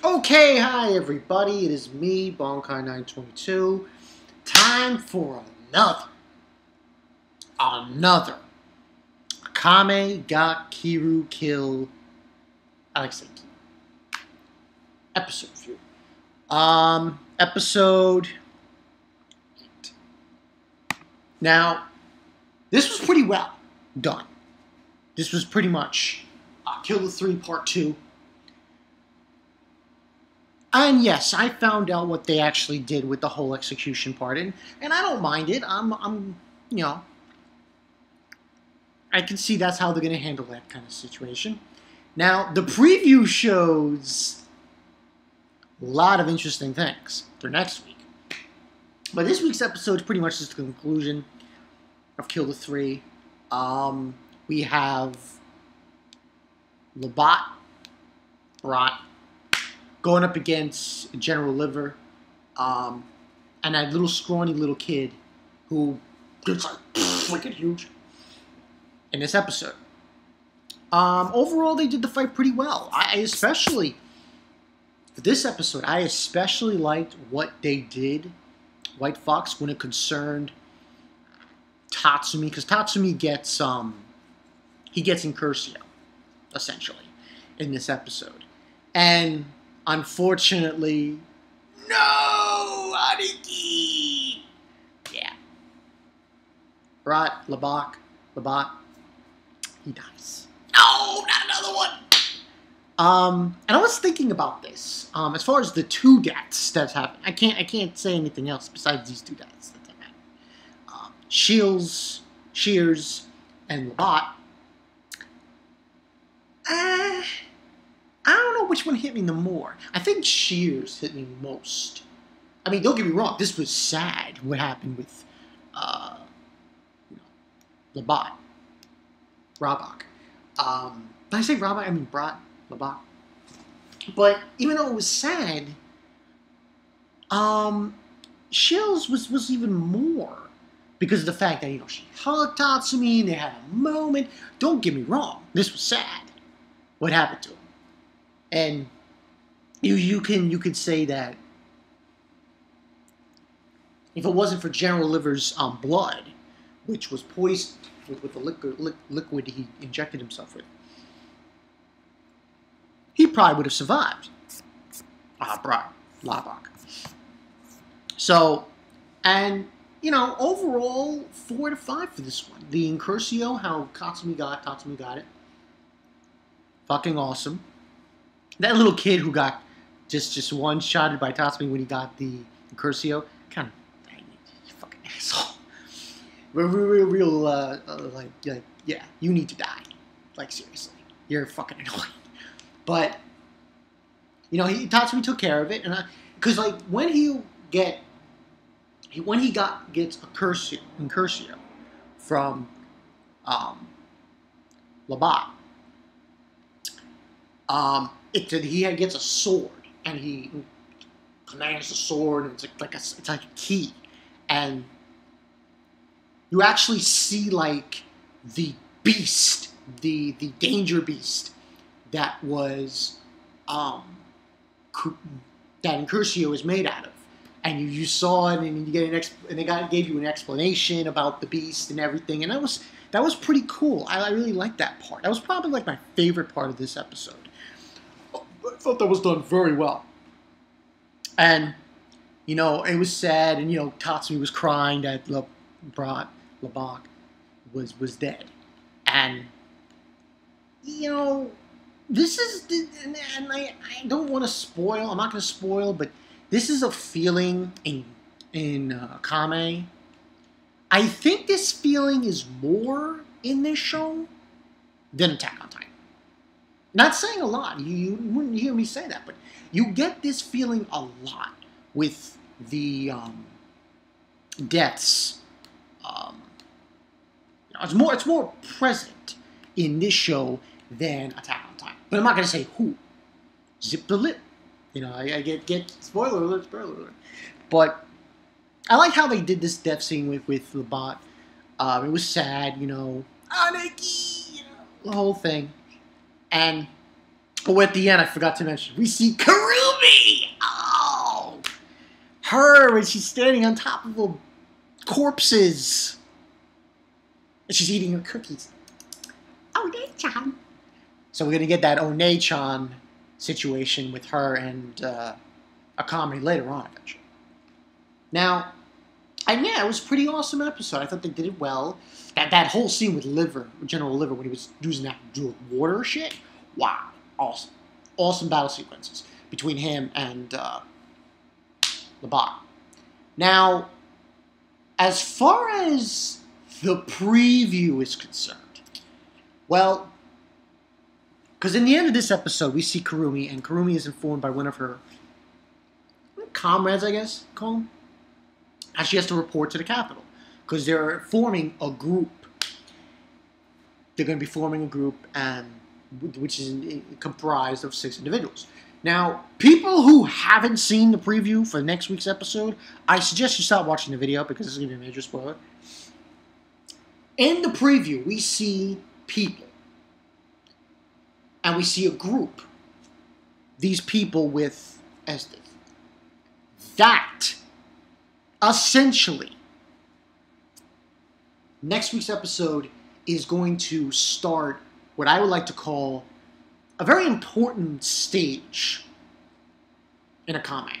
Okay, hi everybody, it is me, Bonkai922. Time for another Akame got Kiru kill Alexei episode review. Episode 8. Now, this was pretty well done. This was pretty much Kill the 3 Part 2. And yes, I found out what they actually did with the whole execution part, and I don't mind it. You know, I can see that's how they're going to handle that kind of situation. Now, the preview shows a lot of interesting things for next week. But this week's episode is pretty much just the conclusion of Kill the 3. We have Brat going up against General Liver, and that little scrawny little kid who gets like freaking huge in this episode. Overall, they did the fight pretty well. I especially, for this episode, I especially liked what they did, White Fox, when it concerned Tatsumi, because Tatsumi gets, he gets incursio, essentially, in this episode. And unfortunately, Nooo Aniki! Yeah. Labat, he dies. No, not another one! And I was thinking about this. As far as the two deaths that's happened, I can't say anything else besides these two deaths that have happened. Shears, and Labat. I don't know which one hit me the more. I think Shears hit me most. I mean, don't get me wrong. This was sad. What happened with, Labat, Rabak. Did I say Rabak? I mean Labat. But even though it was sad, Shears was even more because of the fact that she hugged Tatsumi and they had a moment. Don't get me wrong. This was sad. What happened to him? And you could say that if it wasn't for General Liver's blood, which was poisoned with the liquid he injected himself with, he probably would have survived. Labak. So, and overall 4 to 5 for this one. The incursio, how Tatsumi got it. Fucking awesome. That little kid who got just one-shotted by Tatsumi when he got the incursio, kind of, dang it, you fucking asshole. Like, yeah, you need to die. Like, seriously. You're fucking annoying. But, Tatsumi took care of it, and because, like, when he gets incursio from, Labat, he gets a sword, and he commands the sword, and it's like a key, and you actually see like the beast, the danger beast that was that incursio is made out of, and you saw it, and you get and they gave you an explanation about the beast and everything, and that was pretty cool. I really liked that part. That was probably like my favorite part of this episode. I thought that was done very well. And, it was sad, and, Tatsumi was crying that Labak was dead. And, this is, and I don't want to spoil, I'm not going to spoil, but this is a feeling in Akame. I think this feeling is more in this show than Attack on Titan. Not saying a lot. You wouldn't hear me say that, but you get this feeling a lot with the deaths. It's more present in this show than Attack on Titan. But I'm not going to say who. Zip the lip. I get spoiler alert. But I like how they did this death scene with Labat. It was sad, Aniki, the whole thing. And Oh, at the end, I forgot to mention, we see Kurumi! Oh! Her, when she's standing on top of the corpses. And she's eating her cookies. One-chan. So we're going to get that One-chan situation with her and Akame later on, eventually. Now, and yeah, it was a pretty awesome episode. I thought they did it well. That whole scene with General Liver, when he was using that water shit. Wow. Awesome. Awesome battle sequences between him and the bot. Now, as far as the preview is concerned, well, because in the end of this episode, we see Kurumi, and Kurumi is informed by one of her comrades, I guess, call them, and she has to report to the capital, because they're forming a group. They're going to be forming a group, and which is comprised of 6 individuals. Now, people who haven't seen the preview for next week's episode, I suggest you stop watching the video because this is going to be a major spoiler. In the preview, we see people. And we see a group. These people with Estes. That, essentially, next week's episode is going to start what I would like to call a very important stage in Akame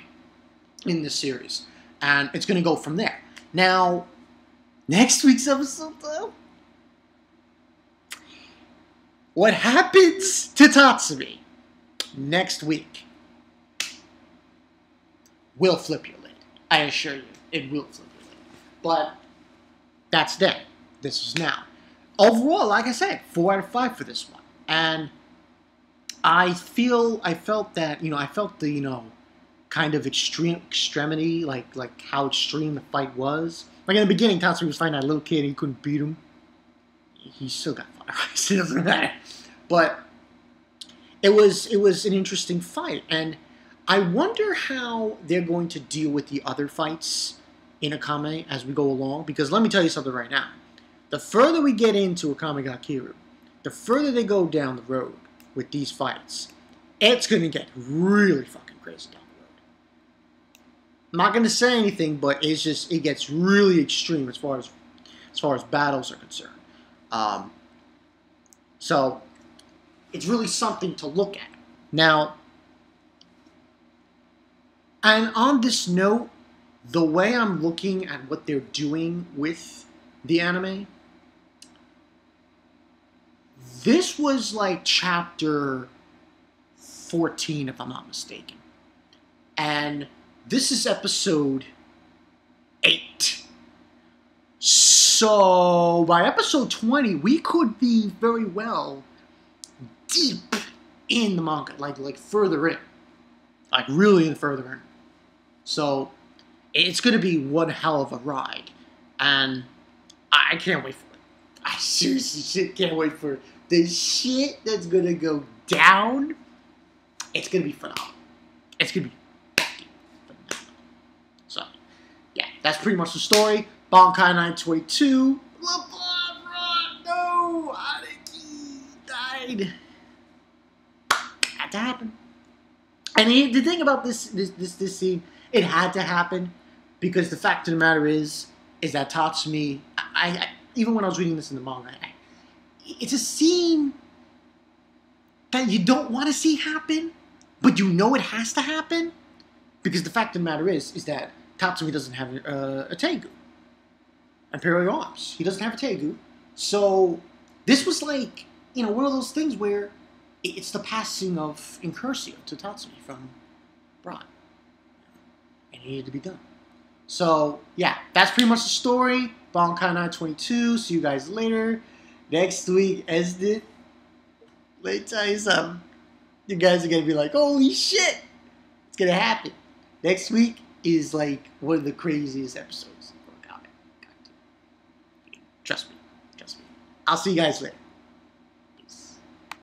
in this series. And it's going to go from there. Now, next week's episode, though, what happens to Tatsumi next week will flip your lid. I assure you, it will flip your lid. But that's then. This is now. Overall, like I said, 4 out of 5 for this one. And I felt that, I felt the, kind of extremity, like how extreme the fight was. Like in the beginning, Tatsumi was fighting that little kid and he couldn't beat him. He still got fire ice. It doesn't matter. But it was an interesting fight. And I wonder how they're going to deal with the other fights in Akame as we go along. Because let me tell you something right now. The further we get into Akame ga Kiru, the further they go down the road with these fights, it's going to get really fucking crazy down the road. I'm not going to say anything, but it gets really extreme as far as battles are concerned. So it's really something to look at. Now, and on this note, the way I'm looking at what they're doing with the anime, this was like chapter 14, if I'm not mistaken. And this is episode 8. So, by episode 20, we could be very well deep in the manga, like further in. Like really further in. So, it's going to be one hell of a ride. And I can't wait for it. I seriously can't wait for the shit that's going to go down. It's going to be phenomenal. It's going to be fucking phenomenal. So, yeah, that's pretty much the story. Bankai 922. Nooo Aniki died. Had to happen. And the thing about this scene, it had to happen because the fact of the matter is that Tatsumi, I even when I was reading this in the manga, it's a scene that you don't want to see happen, but you know it has to happen because the fact of the matter is that Tatsumi doesn't have a Teigu. Imperial Arms. He doesn't have a Teigu. So this was like, one of those things where it's the passing of incursio to Tatsumi from Bron. And it needed to be done. So, yeah, that's pretty much the story. Bankai 922. See you guys later. Next week, Esdit. Let me tell you something. You guys are going to be like, holy shit! It's going to happen. Next week is like one of the craziest episodes for Akame. Trust me. I'll see you guys later.